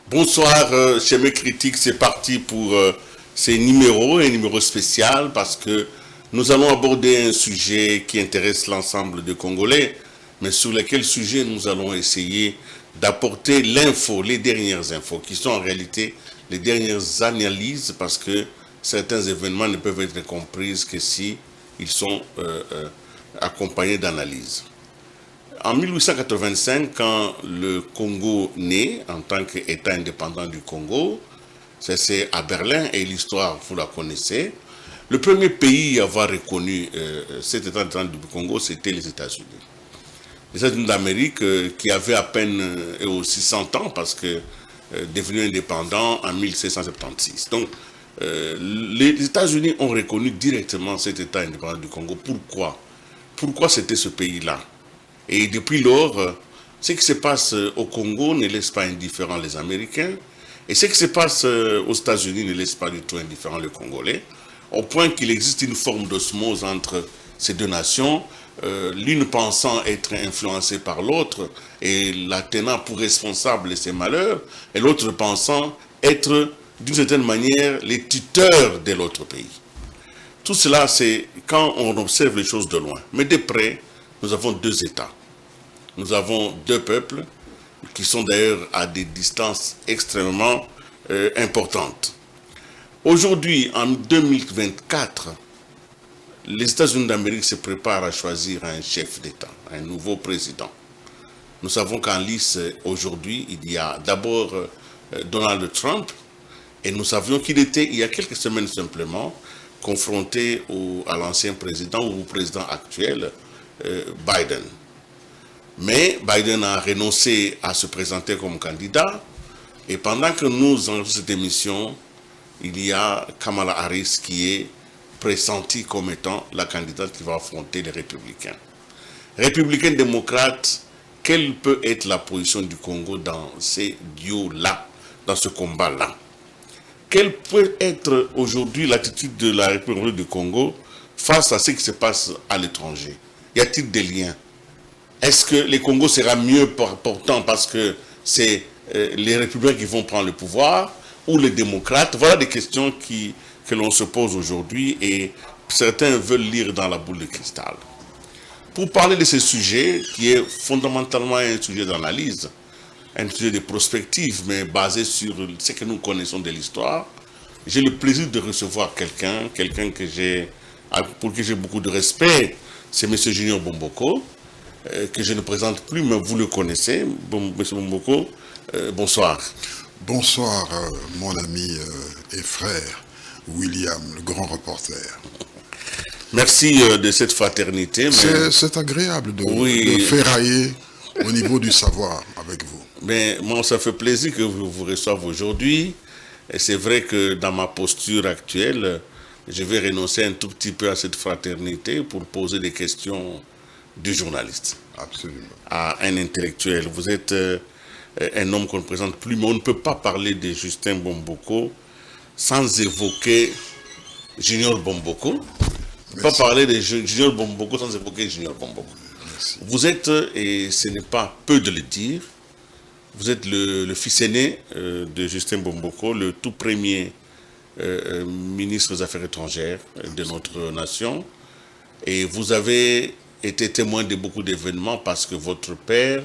Bonsoir, chez mes critiques, c'est parti pour ces numéros, un numéro spécial parce que nous allons aborder un sujet qui intéresse l'ensemble des Congolais, mais sur lequel sujet nous allons essayer d'apporter l'info, les dernières infos, qui sont en réalité les dernières analyses parce que certains événements ne peuvent être compris que si ils sont accompagnés d'analyses. En 1885, quand le Congo naît en tant qu'État indépendant du Congo, c'est à Berlin et l'histoire, vous la connaissez. Le premier pays à avoir reconnu cet État indépendant du Congo, c'était les États-Unis. Les États-Unis d'Amérique qui avaient à peine aussi 100 ans parce que devenu indépendant en 1776. Donc, les États-Unis ont reconnu directement cet État indépendant du Congo. Pourquoi? Pourquoi c'était ce pays-là? Et depuis lors, ce qui se passe au Congo ne laisse pas indifférent les Américains. Et ce qui se passe aux États-Unis ne laisse pas du tout indifférent les Congolais. Au point qu'il existe une forme d'osmose entre ces deux nations, l'une pensant être influencée par l'autre et la tenant pour responsable de ses malheurs, et l'autre pensant être d'une certaine manière les tuteurs de l'autre pays. Tout cela, c'est quand on observe les choses de loin. Mais de près, nous avons deux États. Nous avons deux peuples qui sont d'ailleurs à des distances extrêmement importantes. Aujourd'hui, en 2024, les États-Unis d'Amérique se préparent à choisir un chef d'État, un nouveau président. Nous savons qu'en lice, aujourd'hui, il y a d'abord Donald Trump, et nous savions qu'il était, il y a quelques semaines simplement, confronté à l'ancien président ou au président actuel, Biden. Mais Biden a renoncé à se présenter comme candidat. Et pendant que nous enregistrons cette émission, il y a Kamala Harris qui est pressentie comme étant la candidate qui va affronter les républicains. Républicains démocrates, quelle peut être la position du Congo dans ces duos-là, dans ce combat-là? Quelle peut être aujourd'hui l'attitude de la République du Congo face à ce qui se passe à l'étranger? Y a-t-il des liens? Est-ce que le Congo sera mieux portant parce que c'est les républicains qui vont prendre le pouvoir ou les démocrates? Voilà des questions que l'on se pose aujourd'hui et certains veulent lire dans la boule de cristal. Pour parler de ce sujet, qui est fondamentalement un sujet d'analyse, un sujet de prospective, mais basé sur ce que nous connaissons de l'histoire, j'ai le plaisir de recevoir quelqu'un pour qui j'ai beaucoup de respect, c'est M. Junior Bomboko, que je ne présente plus, mais vous le connaissez. M. Bomboko, bonsoir. Bonsoir, mon ami et frère, William, le grand reporter. Merci de cette fraternité. C'est agréable de ferrailler au niveau du savoir avec vous. Mais moi, ça fait plaisir que vous reçoive aujourd'hui. Et c'est vrai que dans ma posture actuelle, je vais renoncer un tout petit peu à cette fraternité pour poser des questions du journaliste. Absolument. À un intellectuel. Vous êtes un homme qu'on ne présente plus, mais on ne peut pas parler de Justin Bomboko sans évoquer Junior Bomboko. On ne peut pas parler de Junior Bomboko sans évoquer Junior Bomboko. Merci. Vous êtes, et ce n'est pas peu de le dire, vous êtes le fils aîné de Justin Bomboko, le tout premier ministre des Affaires étrangères de notre nation. Et vous avez été témoin de beaucoup d'événements parce que votre père,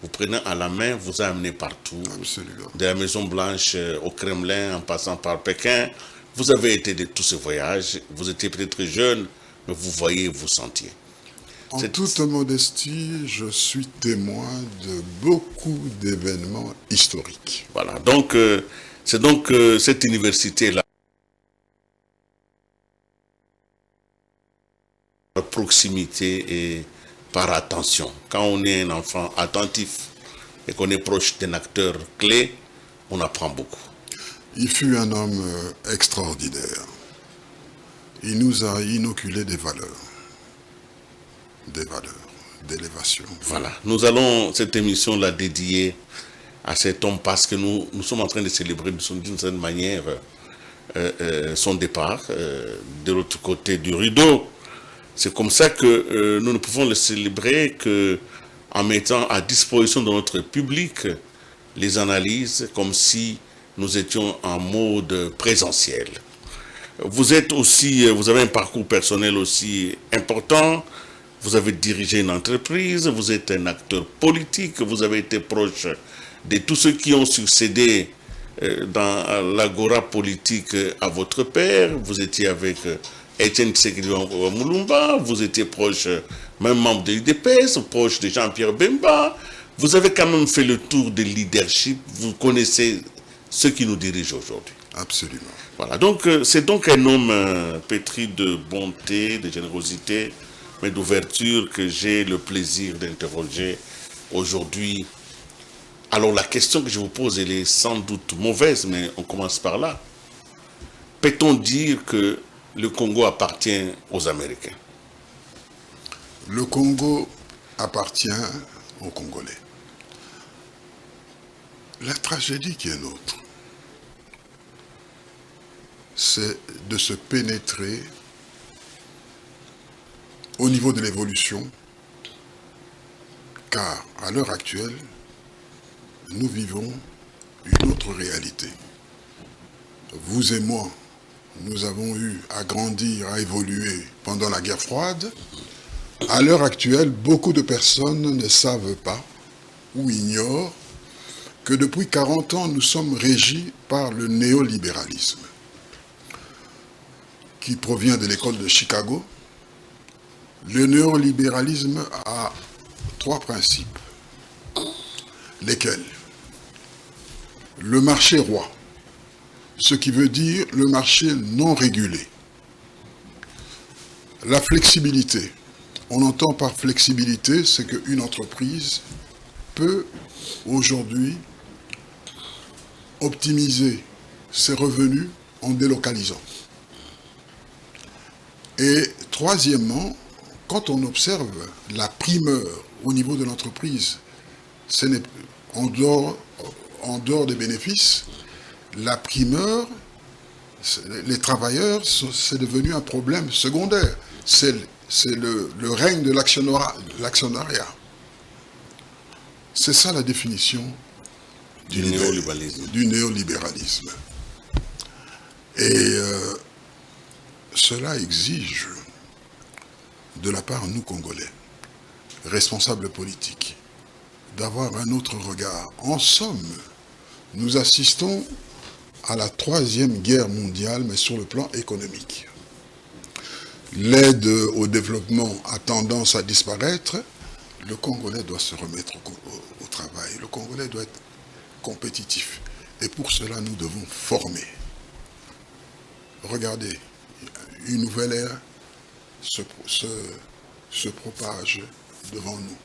vous prenant à la main, vous a amené partout. Absolument. De la Maison Blanche au Kremlin, en passant par Pékin. Vous avez été de tous ces voyages. Vous étiez peut-être jeune, mais vous voyez, vous sentiez. En toute modestie, je suis témoin de beaucoup d'événements historiques. Voilà, donc c'est donc cette université-là, par proximité et par attention. Quand on est un enfant attentif et qu'on est proche d'un acteur clé, on apprend beaucoup. Il fut un homme extraordinaire. Il nous a inoculé des valeurs d'élévation. Voilà, nous allons cette émission la dédier à cet homme parce que nous sommes en train de célébrer d'une certaine manière son départ de l'autre côté du rideau. C'est comme ça que nous ne pouvons le célébrer qu'en mettant à disposition de notre public les analyses comme si nous étions en mode présentiel. Vous êtes aussi, vous avez un parcours personnel aussi important. Vous avez dirigé une entreprise, vous êtes un acteur politique, vous avez été proche de tous ceux qui ont succédé dans l'agora politique à votre père. Vous étiez avec Etienne Tshisekedi Moulumba, vous étiez proche, même membre de l'UDPS, proche de Jean-Pierre Bemba. Vous avez quand même fait le tour de leadership, vous connaissez ceux qui nous dirigent aujourd'hui. Absolument. Voilà, donc c'est donc un homme pétri de bonté, de générosité, mais d'ouverture que j'ai le plaisir d'interroger aujourd'hui. Alors la question que je vous pose, elle est sans doute mauvaise, mais on commence par là. Peut-on dire que le Congo appartient aux Américains? Le Congo appartient aux Congolais. La tragédie qui est nôtre, c'est de se pénétrer au niveau de l'évolution, car à l'heure actuelle, nous vivons une autre réalité. Vous et moi, nous avons eu à grandir, à évoluer pendant la guerre froide. À l'heure actuelle, beaucoup de personnes ne savent pas ou ignorent que depuis 40 ans, nous sommes régis par le néolibéralisme, qui provient de l'école de Chicago. Le néolibéralisme a 3 principes. Lesquels? Le marché roi, ce qui veut dire le marché non régulé. La flexibilité. On entend par flexibilité, c'est qu'une entreprise peut aujourd'hui optimiser ses revenus en délocalisant. Et troisièmement, quand on observe la primeur au niveau de l'entreprise, ce n'est en dehors des bénéfices, la primeur, les travailleurs, c'est devenu un problème secondaire. C'est le règne de l'actionnariat. C'est ça la définition du néolibéralisme. Et cela exige de la part, nous Congolais, responsables politiques, d'avoir un autre regard. En somme, nous assistons à la 3e guerre mondiale, mais sur le plan économique. L'aide au développement a tendance à disparaître. Le Congolais doit se remettre au travail. Le Congolais doit être compétitif. Et pour cela, nous devons former. Regardez, une nouvelle ère se propage devant nous.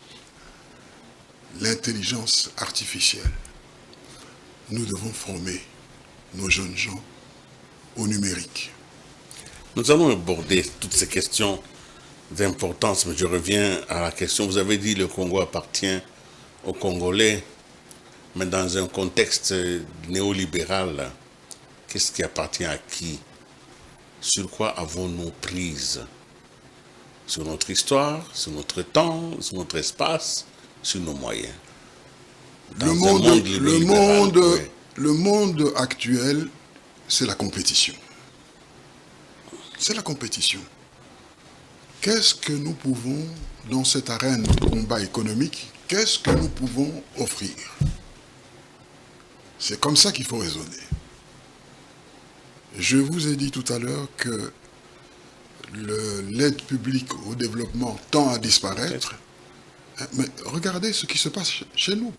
L'intelligence artificielle. Nous devons former nos jeunes gens au numérique. Nous allons aborder toutes ces questions d'importance, mais je reviens à la question. Vous avez dit que le Congo appartient aux Congolais, mais dans un contexte néolibéral, qu'est-ce qui appartient à qui? Sur quoi avons-nous prise? Sur notre histoire, sur notre temps, sur notre espace, sur nos moyens. Le monde actuel, c'est la compétition. C'est la compétition. Qu'est-ce que nous pouvons, dans cette arène de combat économique, qu'est-ce que nous pouvons offrir? C'est comme ça qu'il faut raisonner. Je vous ai dit tout à l'heure que l'aide publique au développement tend à disparaître. Mais regardez ce qui se passe chez nous.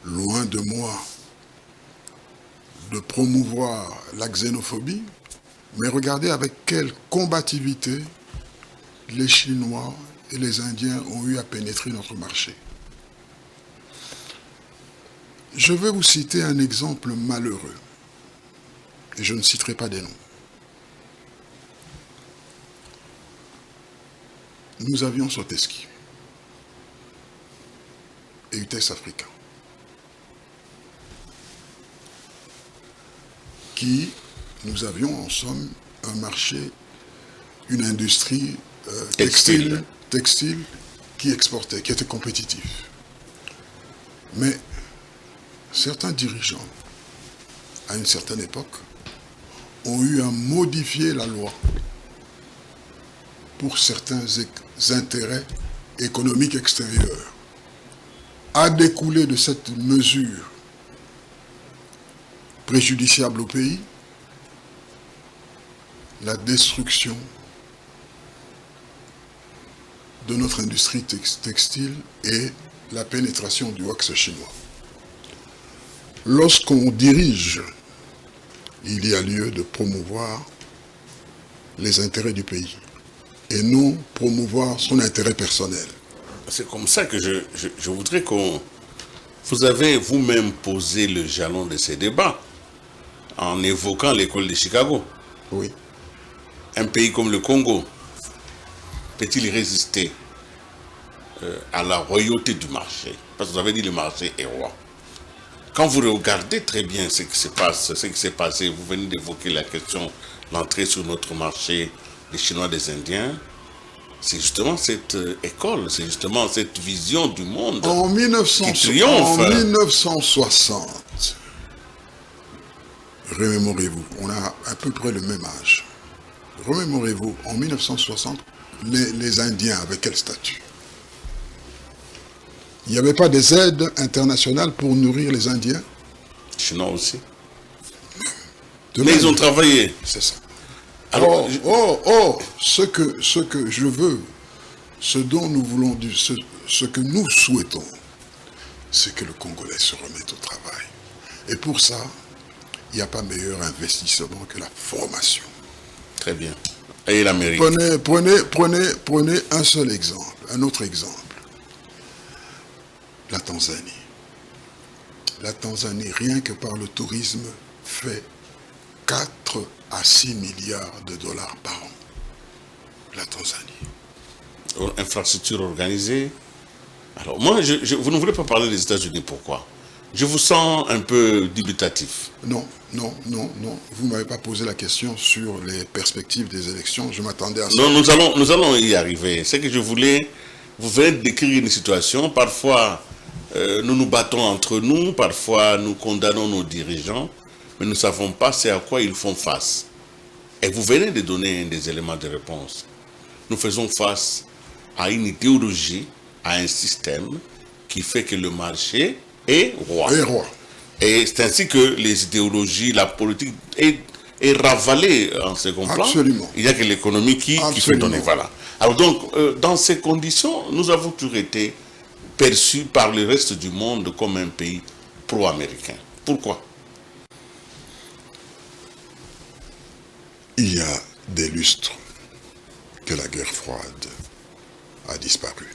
Loin de moi de promouvoir la xénophobie, mais regardez avec quelle combativité les Chinois et les Indiens ont eu à pénétrer notre marché. Je vais vous citer un exemple malheureux, et je ne citerai pas des noms. Nous avions Soteski et UTES Africa, qui, nous avions en somme un marché, une industrie textile qui exportait, qui était compétitif. Mais certains dirigeants, à une certaine époque, ont eu à modifier la loi pour certains intérêts économiques extérieurs. A découlé de cette mesure préjudiciable au pays la destruction de notre industrie textile et la pénétration du wax chinois. Lorsqu'on dirige, il y a lieu de promouvoir les intérêts du pays et non promouvoir son intérêt personnel. C'est comme ça que je voudrais qu'on... Vous avez vous-même posé le jalon de ces débats en évoquant l'école de Chicago. Oui. Un pays comme le Congo peut-il résister à la royauté du marché? Parce que vous avez dit le marché est roi. Quand vous regardez très bien ce qui se passe, ce qui s'est passé, vous venez d'évoquer la question, l'entrée sur notre marché des Chinois, des Indiens, c'est justement cette école, c'est justement cette vision du monde qui triomphe. En 1960, remémorez-vous, on a à peu près le même âge. Remémorez-vous, en 1960, les Indiens avaient quel statut? Il n'y avait pas des aides internationales pour nourrir les Indiens? Chinois aussi. Mais ils ont travaillé. C'est ça. Alors, ce que je veux, ce dont nous voulons, ce que nous souhaitons, c'est que le Congolais se remette au travail. Et pour ça, il n'y a pas meilleur investissement que la formation. Très bien. Et l'Amérique. Prenez un seul exemple, un autre exemple. La Tanzanie. La Tanzanie, rien que par le tourisme, fait 4 à 6 milliards de dollars par an. La Tanzanie. Infrastructure organisée. Alors moi, vous ne voulez pas parler des États-Unis, pourquoi? Je vous sens un peu dubitatif. Non. Vous ne m'avez pas posé la question sur les perspectives des élections. Je m'attendais à ça. Non, nous allons y arriver. C'est que je voulais... Vous venez de décrire une situation. Parfois, nous nous battons entre nous. Parfois, nous condamnons nos dirigeants. Mais nous ne savons pas c'est à quoi ils font face. Et vous venez de donner des éléments de réponse. Nous faisons face à une idéologie, à un système qui fait que le marché est roi. Et c'est ainsi que les idéologies, la politique est ravalée en second plan. Absolument. Il n'y a que l'économie qui fait donner. Voilà. Alors donc, dans ces conditions, nous avons toujours été perçus par le reste du monde comme un pays pro-américain. Pourquoi? Il y a des lustres que la guerre froide a disparu,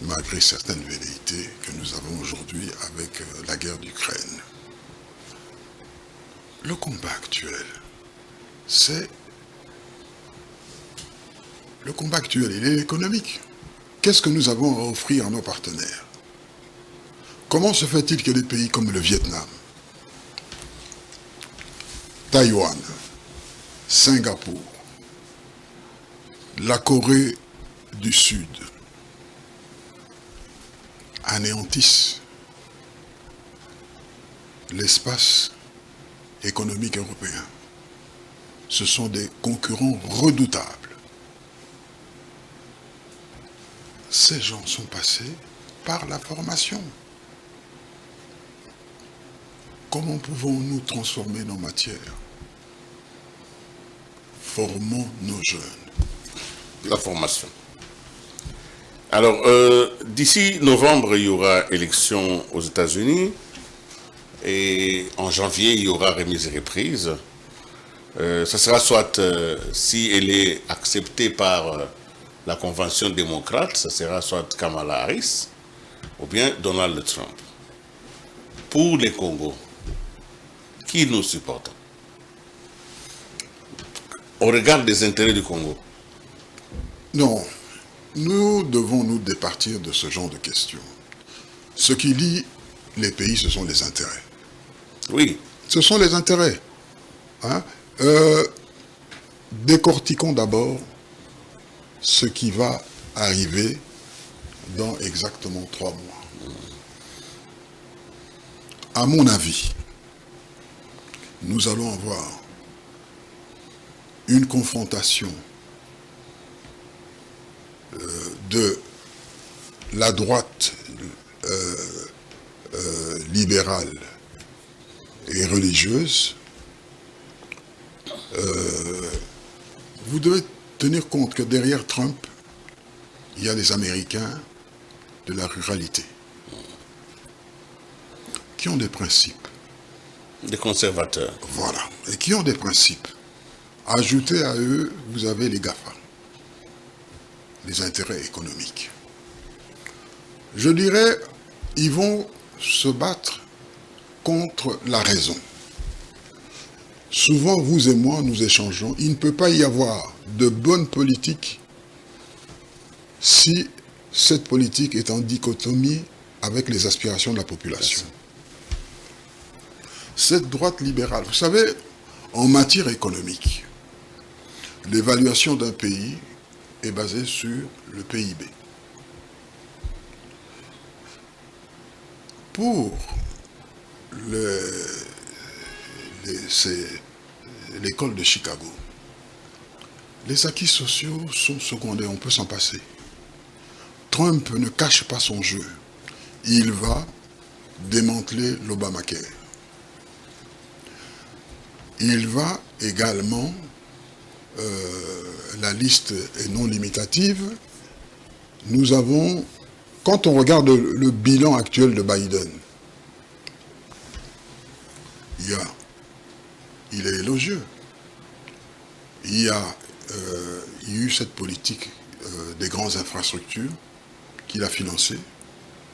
malgré certaines velléités que nous avons aujourd'hui avec la guerre d'Ukraine. Le combat actuel, c'est... Le combat actuel, il est économique. Qu'est-ce que nous avons à offrir à nos partenaires? Comment se fait-il que des pays comme le Vietnam, Taïwan, Singapour, la Corée du Sud anéantissent l'espace économique européen? Ce sont des concurrents redoutables. Ces gens sont passés par la formation. Comment pouvons-nous transformer nos matières? Formons nos jeunes. La formation. Alors, d'ici novembre, il y aura élection aux États-Unis. Et en janvier, il y aura remise et reprise. Ça sera soit, si elle est acceptée par la convention démocrate, ça sera soit Kamala Harris ou bien Donald Trump. Pour les Congos, qui nous supporte? On regarde les intérêts du Congo. Non, nous devons nous départir de ce genre de questions. Ce qui lie les pays, ce sont les intérêts. Oui. Ce sont les intérêts. Hein? Décortiquons d'abord ce qui va arriver dans exactement 3 mois. à mon avis, nous allons avoir une confrontation de la droite libérale et religieuse. Vous devez tenir compte que derrière Trump, il y a les Américains de la ruralité qui ont des principes. Des conservateurs. Voilà, et qui ont des principes. Ajoutez à eux, vous avez les GAFA, les intérêts économiques. Je dirais, ils vont se battre contre la raison. Souvent, vous et moi, nous échangeons. Il ne peut pas y avoir de bonne politique si cette politique est en dichotomie avec les aspirations de la population. Cette droite libérale, vous savez, en matière économique, l'évaluation d'un pays est basée sur le PIB. Pour l'école de Chicago, les acquis sociaux sont secondaires, on peut s'en passer. Trump ne cache pas son jeu. Il va démanteler l'Obamacare. Il va également, la liste est non limitative, nous avons, quand on regarde le bilan actuel de Biden, il est élogieux. Il y a eu cette politique des grandes infrastructures qu'il a financée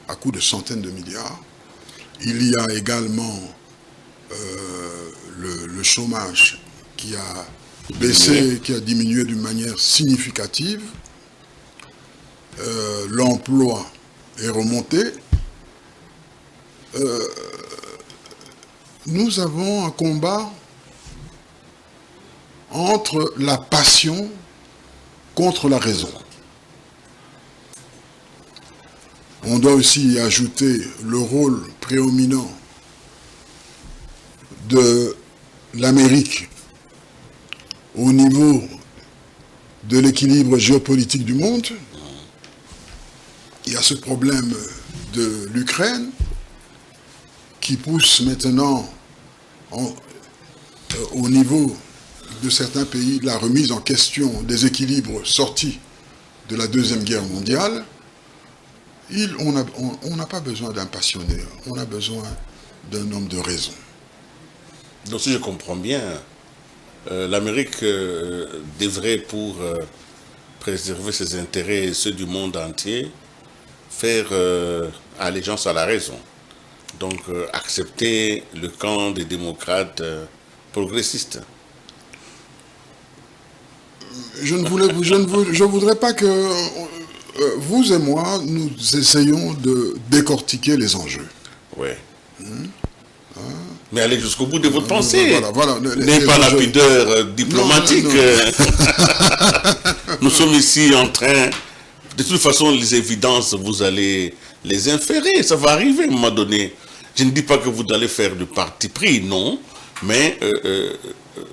à coût de centaines de milliards. Il y a également le chômage qui a baissé, qui a diminué d'une manière significative. L'emploi est remonté. Nous avons un combat entre la passion contre la raison. On doit aussi ajouter le rôle prédominant de l'Amérique au niveau de l'équilibre géopolitique du monde. Il y a ce problème de l'Ukraine qui pousse maintenant au niveau de certains pays la remise en question des équilibres sortis de la Deuxième Guerre mondiale. On n'a pas besoin d'un passionné, on a besoin d'un homme de raison. Donc si je comprends bien, l'Amérique devrait, pour préserver ses intérêts et ceux du monde entier, faire allégeance à la raison. Donc accepter le camp des démocrates progressistes. Je ne voudrais pas que vous et moi, nous essayons de décortiquer les enjeux. Oui. Mais allez jusqu'au bout de votre pensée. Voilà, n'ayez pas la pudeur diplomatique. Nous sommes ici en train... De toute façon, les évidences, vous allez les inférer. Ça va arriver à un moment donné. Je ne dis pas que vous allez faire du parti pris, non. Mais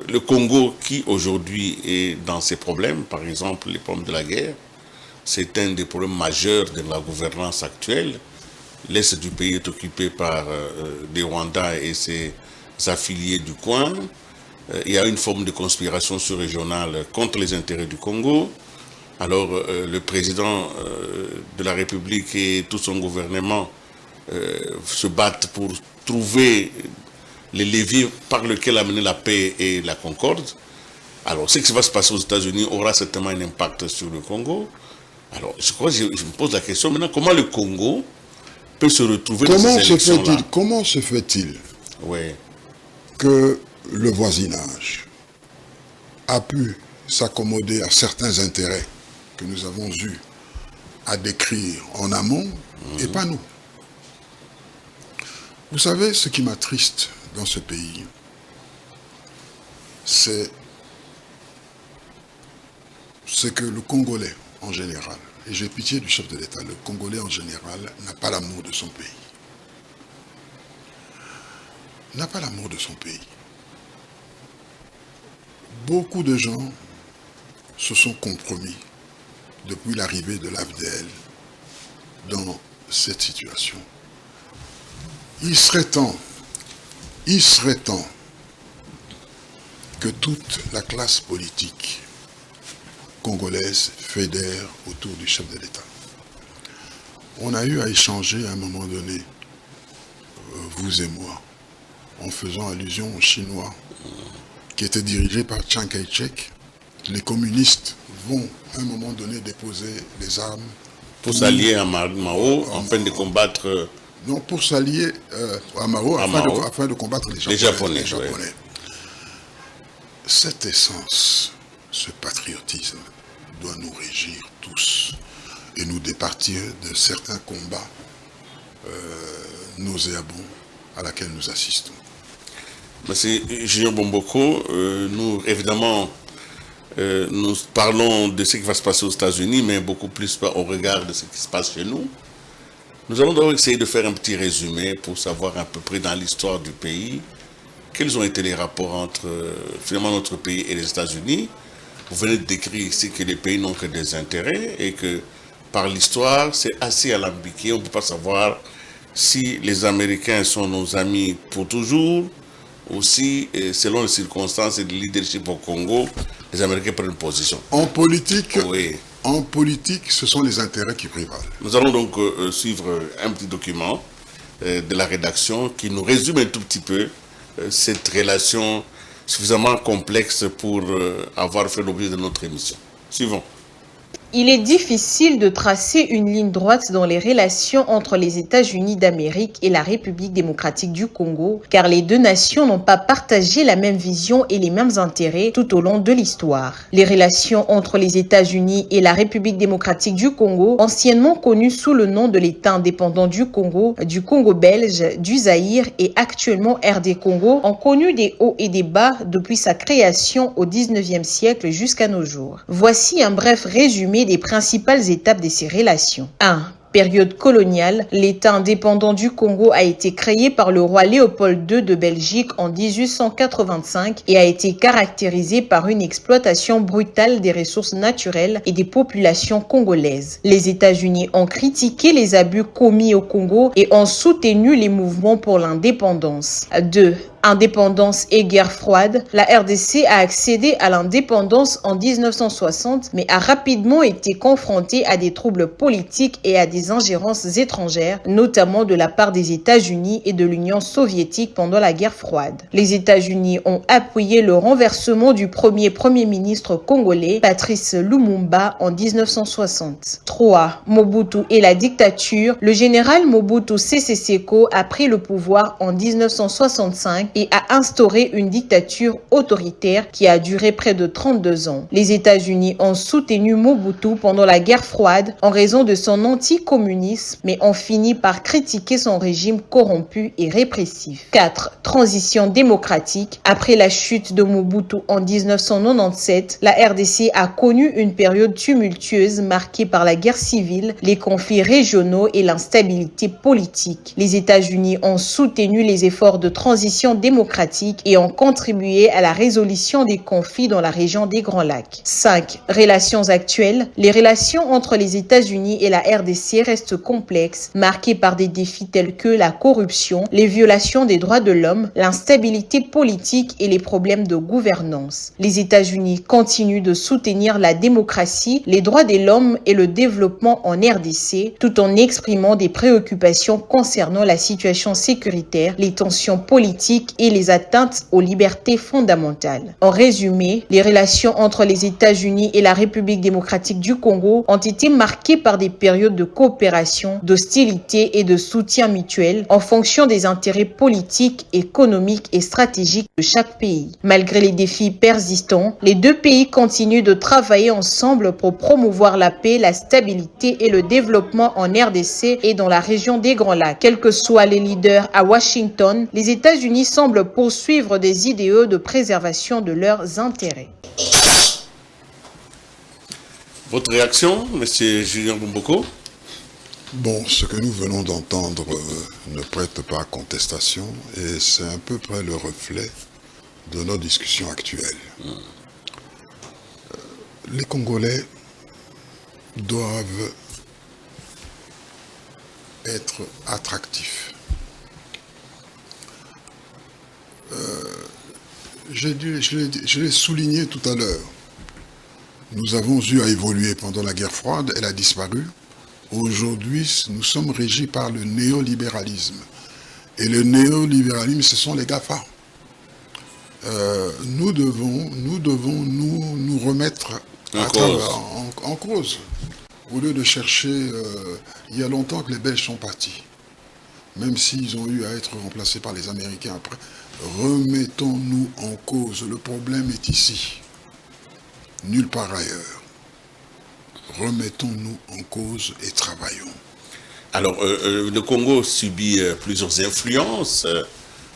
le Congo, qui aujourd'hui est dans ses problèmes, par exemple les problèmes de la guerre, c'est un des problèmes majeurs de la gouvernance actuelle. L'Est du pays est occupé par des Rwandais et ses affiliés du coin. Il y a une forme de conspiration sous-régionale contre les intérêts du Congo. Alors le président de la République et tout son gouvernement se battent pour trouver les leviers par lesquels amener la paix et la concorde. Alors ce qui va se passer aux États-Unis aura certainement un impact sur le Congo. Alors je crois que je me pose la question maintenant, comment le Congo peut se retrouver dans ces élections-là? Comment se fait-il oui. que le voisinage a pu s'accommoder à certains intérêts que nous avons eu à décrire en amont et pas nous? Vous savez, ce qui m'attriste dans ce pays, c'est que le Congolais en général, et j'ai pitié du chef de l'État, le Congolais en général n'a pas l'amour de son pays. n'a pas l'amour de son pays. Beaucoup de gens se sont compromis depuis l'arrivée de l'AFDL dans cette situation. Il serait temps que toute la classe politique congolaise fédère autour du chef de l'État. On a eu à échanger à un moment donné, vous et moi, en faisant allusion aux Chinois, qui étaient dirigés par Chiang Kai-shek. Les communistes vont à un moment donné déposer les armes pour s'allier à Mao afin de combattre... Non, pour s'allier à Mao afin de combattre les Japonais. Ouais. Cette essence, ce patriotisme doit nous régir tous et nous départir de certains combats nauséabonds à laquelle nous assistons. Merci Junior Bomboko. Nous, évidemment, nous parlons de ce qui va se passer aux États-Unis, mais beaucoup plus au regard de ce qui se passe chez nous. Nous allons donc essayer de faire un petit résumé pour savoir à peu près dans l'histoire du pays quels ont été les rapports entre finalement notre pays et les États-Unis. Vous venez de décrire ici que les pays n'ont que des intérêts et que par l'histoire, c'est assez alambiqué. On ne peut pas savoir si les Américains sont nos amis pour toujours ou si, selon les circonstances et le leadership au Congo, les Américains prennent position. En politique, oui. En politique, ce sont les intérêts qui prévalent. Nous allons donc suivre un petit document de la rédaction qui nous résume un tout petit peu cette relation suffisamment complexe pour avoir fait l'objet de notre émission. Suivons. Il est difficile de tracer une ligne droite dans les relations entre les États-Unis d'Amérique et la République démocratique du Congo, car les deux nations n'ont pas partagé la même vision et les mêmes intérêts tout au long de l'histoire. Les relations entre les États-Unis et la République démocratique du Congo, anciennement connues sous le nom de l'État indépendant du Congo belge, du Zaïre et actuellement RD Congo, ont connu des hauts et des bas depuis sa création au XIXe siècle jusqu'à nos jours. Voici un bref résumé des principales étapes de ces relations. 1. Période coloniale, l'État indépendant du Congo a été créé par le roi Léopold II de Belgique en 1885 et a été caractérisé par une exploitation brutale des ressources naturelles et des populations congolaises. Les États-Unis ont critiqué les abus commis au Congo et ont soutenu les mouvements pour l'indépendance. 2. Indépendance et guerre froide, la RDC a accédé à l'indépendance en 1960 mais a rapidement été confrontée à des troubles politiques et à des ingérences étrangères, notamment de la part des États-Unis et de l'Union soviétique pendant la guerre froide. Les États-Unis ont appuyé le renversement du premier ministre congolais, Patrice Lumumba, en 1960. 3. Mobutu et la dictature, le général Mobutu Sese Seko a pris le pouvoir en 1965 et a instauré une dictature autoritaire qui a duré près de 32 ans. Les États-Unis ont soutenu Mobutu pendant la guerre froide en raison de son anticommunisme, mais ont fini par critiquer son régime corrompu et répressif. 4. Transition démocratique. Après la chute de Mobutu en 1997, la RDC a connu une période tumultueuse marquée par la guerre civile, les conflits régionaux et l'instabilité politique. Les États-Unis ont soutenu les efforts de transition démocratique et ont contribué à la résolution des conflits dans la région des Grands Lacs. 5. Relations actuelles. Les relations entre les États-Unis et la RDC restent complexes, marquées par des défis tels que la corruption, les violations des droits de l'homme, l'instabilité politique et les problèmes de gouvernance. Les États-Unis continuent de soutenir la démocratie, les droits de l'homme et le développement en RDC, tout en exprimant des préoccupations concernant la situation sécuritaire, les tensions politiques et les atteintes aux libertés fondamentales. En résumé, les relations entre les États-Unis et la République démocratique du Congo ont été marquées par des périodes de coopération, d'hostilité et de soutien mutuel en fonction des intérêts politiques, économiques et stratégiques de chaque pays. Malgré les défis persistants, les deux pays continuent de travailler ensemble pour promouvoir la paix, la stabilité et le développement en RDC et dans la région des Grands Lacs. Quels que soient les leaders à Washington, les États-Unis semblent poursuivre des idéaux de préservation de leurs intérêts. Votre réaction, M. Julien Bomboko? Bon, ce que nous venons d'entendre ne prête pas à contestation et c'est à peu près le reflet de nos discussions actuelles. Les Congolais doivent être attractifs. Je l'ai souligné tout à l'heure. Nous avons eu à évoluer pendant la guerre froide, elle a disparu. Aujourd'hui, nous sommes régis par le néolibéralisme. Et le néolibéralisme, ce sont les GAFA. Nous devons nous remettre en cause. Au lieu de chercher, il y a longtemps que les Belges sont partis. Même s'ils ont eu à être remplacés par les Américains après, remettons-nous en cause. Le problème est ici, nulle part ailleurs. Remettons-nous en cause et travaillons. Alors, le Congo subit plusieurs influences.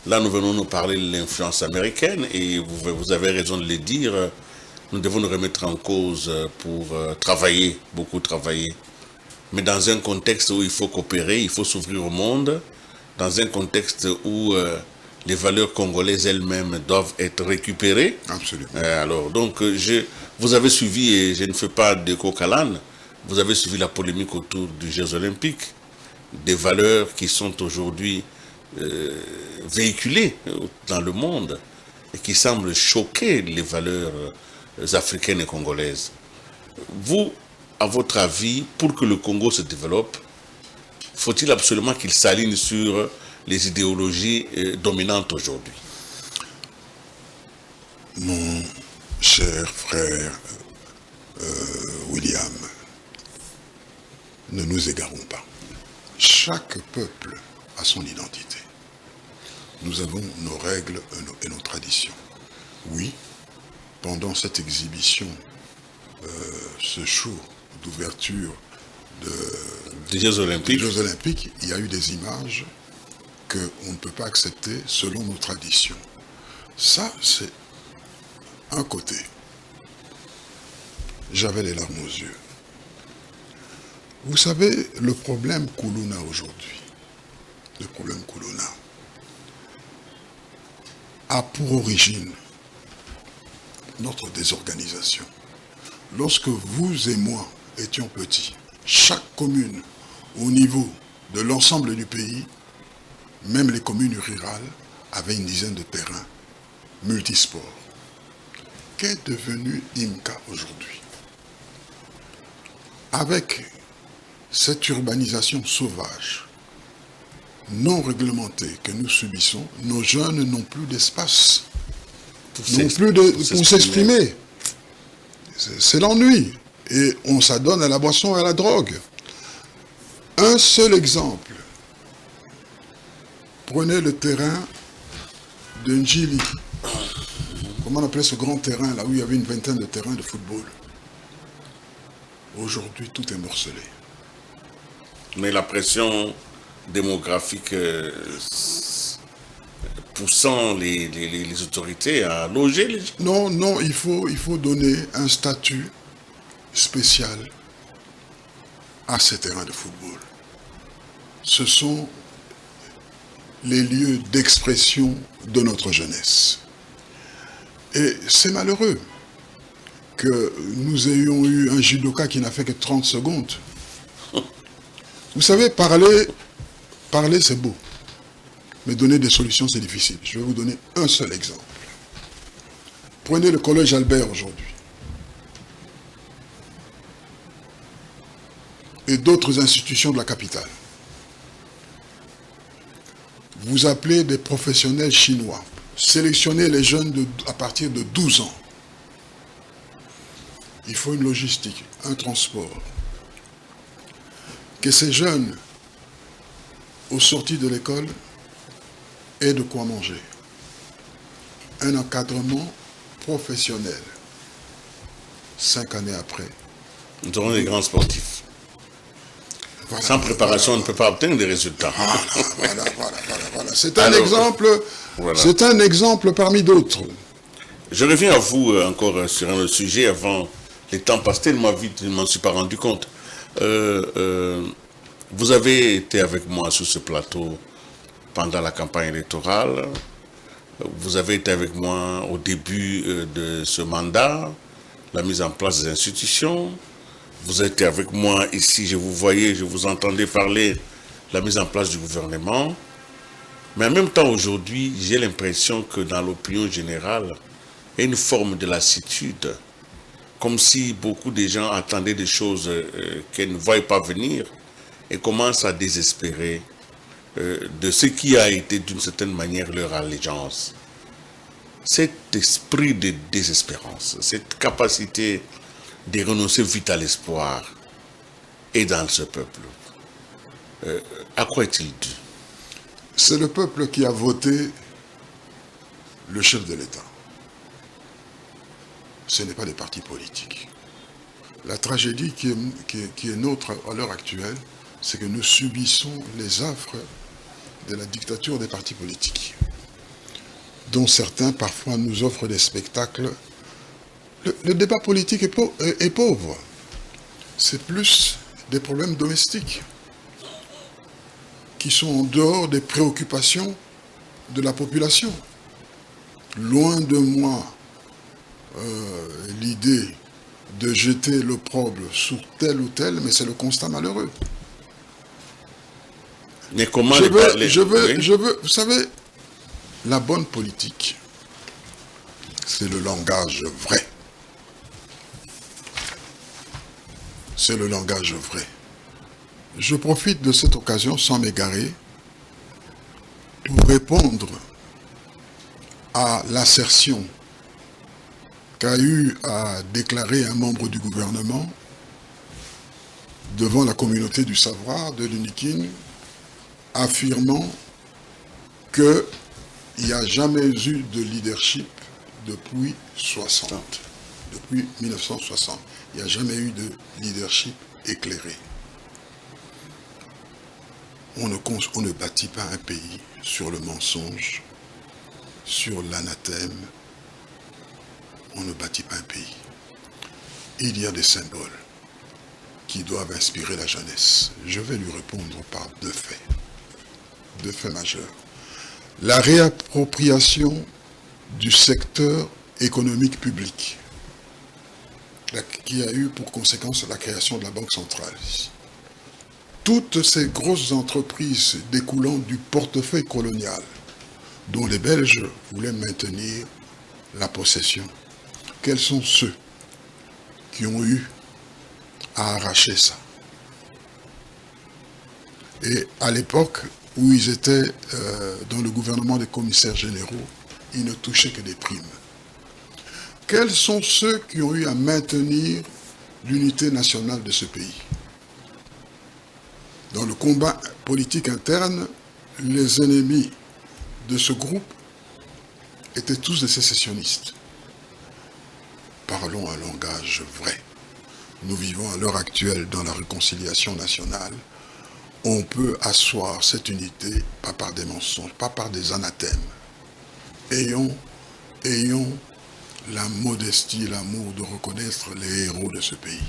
Là, nous venons nous parler de l'influence américaine et vous avez raison de le dire. Nous devons nous remettre en cause pour travailler, beaucoup travailler. Mais dans un contexte où il faut coopérer, il faut s'ouvrir au monde, dans un contexte où les valeurs congolaises elles-mêmes doivent être récupérées. Absolument. Alors, donc, vous avez suivi, et je ne fais pas de coq à l'âne, vous avez suivi la polémique autour des Jeux Olympiques, des valeurs qui sont aujourd'hui véhiculées dans le monde et qui semblent choquer les valeurs africaines et congolaises. Vous, à votre avis, pour que le Congo se développe, faut-il absolument qu'il s'aligne sur les idéologies dominantes aujourd'hui? Mon cher frère William, ne nous égarons pas. Chaque peuple a son identité. Nous avons nos règles et nos traditions. Oui, pendant cette exhibition, ce show d'ouverture des Jeux Olympiques, il y a eu des images qu'on ne peut pas accepter selon nos traditions. Ça, c'est un côté. J'avais les larmes aux yeux. Vous savez, le problème Koulouna aujourd'hui, le problème Koulouna, a pour origine notre désorganisation. Lorsque vous et moi étions petits, chaque commune, au niveau de l'ensemble du pays, même les communes rurales, avaient une dizaine de terrains multisports. Qu'est devenu IMCA aujourd'hui? Avec cette urbanisation sauvage, non réglementée que nous subissons, nos jeunes n'ont plus d'espace, n'ont plus pour s'exprimer. C'est l'ennui. Et on s'adonne à la boisson et à la drogue. Un seul exemple. Prenez le terrain de Njili. Comment on appelait ce grand terrain, là où il y avait une vingtaine de terrains de football. Aujourd'hui, tout est morcelé. Mais la pression démographique poussant les autorités à loger les gens. Non, il faut donner un statut spécial à ces terrains de football. Ce sont les lieux d'expression de notre jeunesse. Et c'est malheureux que nous ayons eu un judoka qui n'a fait que 30 secondes. Vous savez, parler c'est beau, mais donner des solutions c'est difficile. Je vais vous donner un seul exemple. Prenez le collège Albert aujourd'hui. Et d'autres institutions de la capitale. Vous appelez des professionnels chinois. Sélectionnez les jeunes à partir de 12 ans. Il faut une logistique, un transport. Que ces jeunes, aux sorties de l'école, aient de quoi manger. Un encadrement professionnel. 5 années après. Nous aurons des grands sportifs. Voilà, sans préparation, on ne peut pas obtenir des résultats. Voilà. C'est un exemple. Voilà. C'est un exemple parmi d'autres. Je reviens à vous encore sur un autre sujet avant. Les temps passent tellement vite, je ne m'en suis pas rendu compte. Vous avez été avec moi sur ce plateau pendant la campagne électorale. Vous avez été avec moi au début de ce mandat, la mise en place des institutions. Vous êtes avec moi ici, je vous voyais, je vous entendais parler de la mise en place du gouvernement. Mais en même temps, aujourd'hui, j'ai l'impression que dans l'opinion générale, il y a une forme de lassitude, comme si beaucoup de gens attendaient des choses qu'elles ne voient pas venir et commencent à désespérer de ce qui a été d'une certaine manière leur allégeance. Cet esprit de désespérance, cette capacité de renoncer vite à l'espoir est dans ce peuple. À quoi est-il dû? C'est le peuple qui a voté le chef de l'État. Ce n'est pas des partis politiques. La tragédie qui est nôtre à l'heure actuelle, c'est que nous subissons les affres de la dictature des partis politiques, dont certains parfois nous offrent des spectacles. Le débat politique est pauvre. C'est plus des problèmes domestiques qui sont en dehors des préoccupations de la population. Loin de moi l'idée de jeter l'opprobre sur tel ou tel, mais c'est le constat malheureux. Mais comment vous savez, la bonne politique, c'est le langage vrai. C'est le langage vrai. Je profite de cette occasion, sans m'égarer, pour répondre à l'assertion qu'a eu à déclarer un membre du gouvernement devant la communauté du savoir de l'UNIKIN, affirmant qu'il n'y a jamais eu de leadership depuis 1960. Il n'y a jamais eu de leadership éclairé. On ne bâtit pas un pays sur le mensonge, sur l'anathème. On ne bâtit pas un pays. Il y a des symboles qui doivent inspirer la jeunesse. Je vais lui répondre par deux faits majeurs. La réappropriation du secteur économique public, qui a eu pour conséquence la création de la Banque centrale. Toutes ces grosses entreprises découlant du portefeuille colonial, dont les Belges voulaient maintenir la possession. Quels sont ceux qui ont eu à arracher ça? Et à l'époque où ils étaient dans le gouvernement des commissaires généraux, ils ne touchaient que des primes. Quels sont ceux qui ont eu à maintenir l'unité nationale de ce pays? Dans le combat politique interne, les ennemis de ce groupe étaient tous des sécessionnistes. Parlons un langage vrai. Nous vivons à l'heure actuelle dans la réconciliation nationale. On peut asseoir cette unité, pas par des mensonges, pas par des anathèmes. Ayons la modestie, l'amour de reconnaître les héros de ce pays.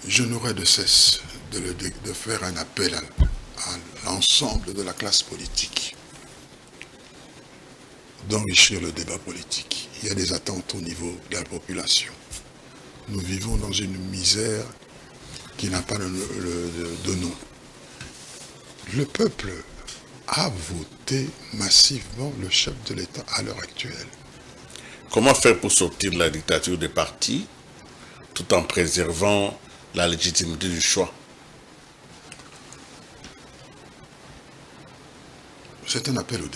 Je n'aurai de cesse de faire un appel à l'ensemble de la classe politique, d'enrichir le débat politique. Il y a des attentes au niveau de la population. Nous vivons dans une misère qui n'a pas de nom. Le peuple a voté massivement le chef de l'État à l'heure actuelle. Comment faire pour sortir de la dictature des partis tout en préservant la légitimité du choix? C'est un appel au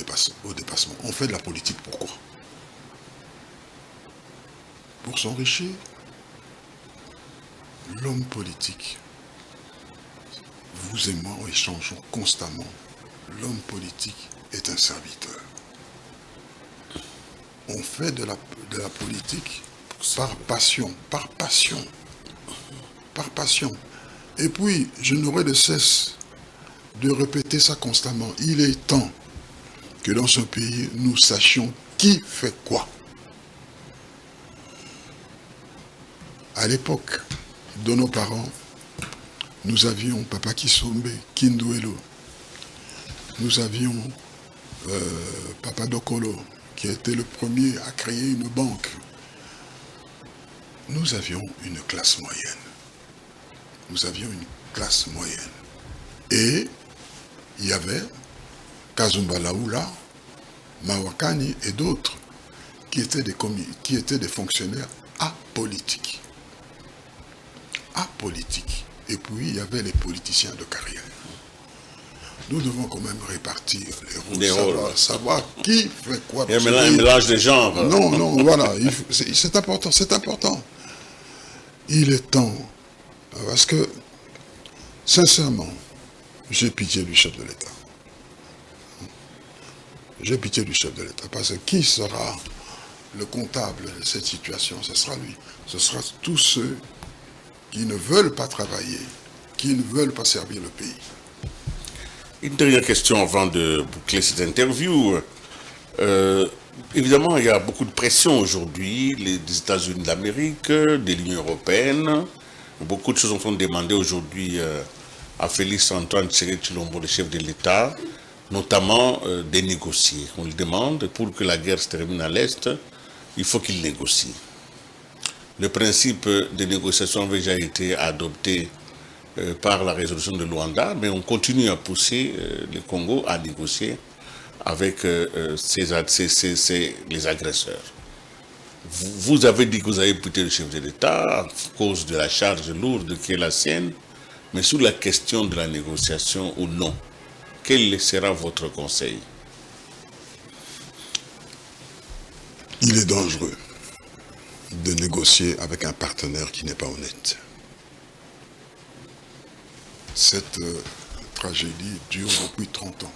dépassement. On fait de la politique pourquoi? Pour s'enrichir. L'homme politique, vous et moi échangeons constamment. L'homme politique est un serviteur. On fait de la politique par passion. Et puis, je n'aurai de cesse de répéter ça constamment. Il est temps que dans ce pays, nous sachions qui fait quoi. À l'époque de nos parents, Nous avions Papa Kisombe, Kinduelo. Nous avions Papa Dokolo, qui a été le premier à créer une banque. Nous avions une classe moyenne. Nous avions une classe moyenne. Et il y avait Kazumba Laoula, Mawakani et d'autres qui étaient des fonctionnaires apolitiques. Apolitiques. Et puis il y avait les politiciens de carrière. Nous devons quand même répartir les rôles, savoir qui fait quoi. Il y a un mélange de genres. Non, non, voilà, c'est important, c'est important. Il est temps, parce que, sincèrement, j'ai pitié du chef de l'État. J'ai pitié du chef de l'État, parce que qui sera le comptable de cette situation? Ce sera lui. Ce sera tous ceux qui ne veulent pas travailler, qui ne veulent pas servir le pays. Une dernière question avant de boucler cette interview. Évidemment, il y a beaucoup de pression aujourd'hui, des États-Unis d'Amérique, de l'Union européenne. Beaucoup de choses sont demandées aujourd'hui à Félix Antoine Tshisekedi Tshilombo, le chef de l'État, notamment de négocier. On lui demande, pour que la guerre se termine à l'Est, il faut qu'il négocie. Le principe de négociation avait déjà été adopté par la résolution de Luanda, mais on continue à pousser le Congo à négocier avec les agresseurs. Vous avez dit que vous avez écouté le chef de l'État à cause de la charge lourde qui est la sienne, mais sur la question de la négociation ou non, quel sera votre conseil? Il est dangereux de négocier avec un partenaire qui n'est pas honnête. Cette tragédie dure depuis 30 ans.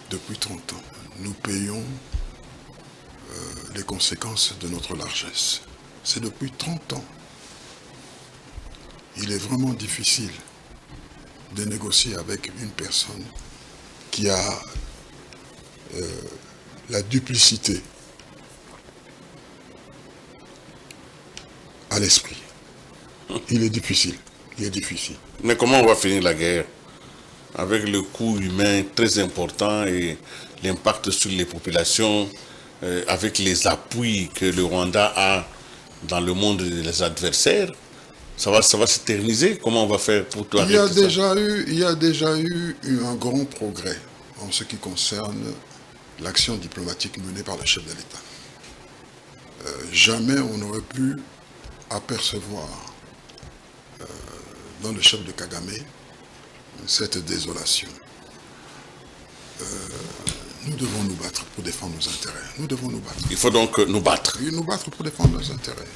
Depuis 30 ans, nous payons les conséquences de notre largesse. C'est depuis 30 ans. Il est vraiment difficile de négocier avec une personne qui a la duplicité à l'esprit. Il est difficile. Il est difficile. Mais comment on va finir la guerre? Avec le coût humain très important et l'impact sur les populations, avec les appuis que le Rwanda a dans le monde des adversaires, ça va s'éterniser. Comment on va faire pour tout arrêter ça? Il y a déjà eu un grand progrès en ce qui concerne l'action diplomatique menée par le chef de l'État. Jamais on n'aurait pu apercevoir dans le chef de Kagame cette désolation. Nous devons nous battre pour défendre nos intérêts. Nous devons nous battre. Il faut donc nous battre. Oui, nous battre pour défendre nos intérêts.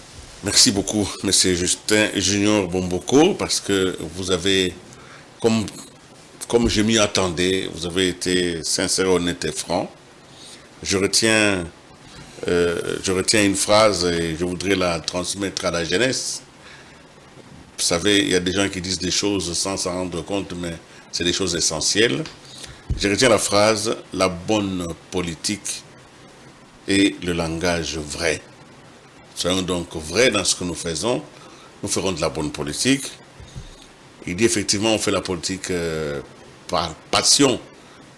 Merci beaucoup, M. Justin Junior Bomboko, parce que vous avez, comme je m'y attendais, vous avez été sincère, honnête et franc. Je retiens une phrase et je voudrais la transmettre à la jeunesse. Vous savez, il y a des gens qui disent des choses sans s'en rendre compte, mais c'est des choses essentielles. Je retiens la phrase, la bonne politique et le langage vrai. Soyons donc vrais dans ce que nous faisons, nous ferons de la bonne politique. Il dit effectivement, on fait la politique par passion,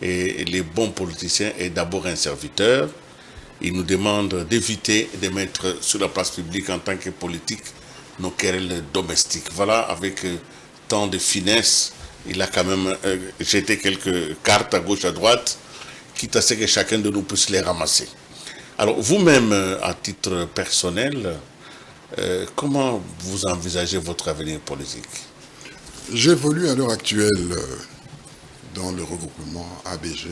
et les bons politiciens est d'abord un serviteur. Il nous demande d'éviter de mettre sur la place publique en tant que politique nos querelles domestiques. Voilà, avec tant de finesse, il a quand même jeté quelques cartes à gauche, à droite, quitte à ce que chacun de nous puisse les ramasser. Alors, vous-même, à titre personnel, comment vous envisagez votre avenir politique? J'évolue à l'heure actuelle dans le regroupement ABG.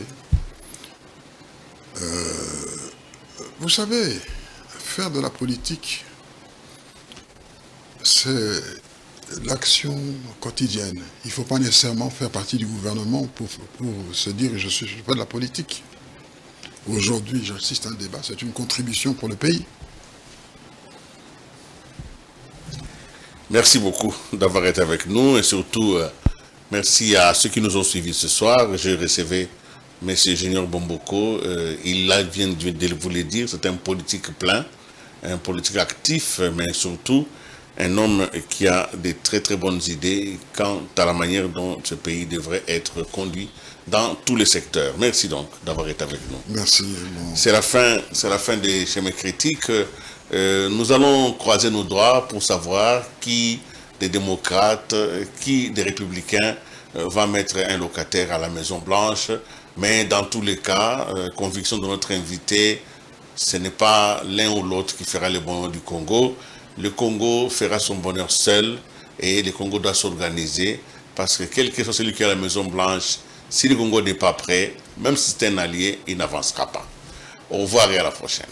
Vous savez, faire de la politique, c'est l'action quotidienne. Il ne faut pas nécessairement faire partie du gouvernement pour se dire je fais de la politique. Aujourd'hui, j'assiste à un débat, c'est une contribution pour le pays. Merci beaucoup d'avoir été avec nous et surtout, merci à ceux qui nous ont suivis ce soir. Je recevais M. Junior Bomboko, il vient de vous le dire, c'est un politique plein, un politique actif, mais surtout un homme qui a des très très bonnes idées quant à la manière dont ce pays devrait être conduit dans tous les secteurs. Merci donc d'avoir été avec nous. Merci. Bon. C'est la fin des schémas critiques. Nous allons croiser nos doigts pour savoir qui des démocrates, qui des républicains va mettre un locataire à la Maison Blanche. Mais dans tous les cas, conviction de notre invité, ce n'est pas l'un ou l'autre qui fera le bonheur du Congo. Le Congo fera son bonheur seul et le Congo doit s'organiser parce que quel que soit celui qui est à la Maison Blanche, si le Congo n'est pas prêt, même si c'est un allié, il n'avancera pas. Au revoir et à la prochaine.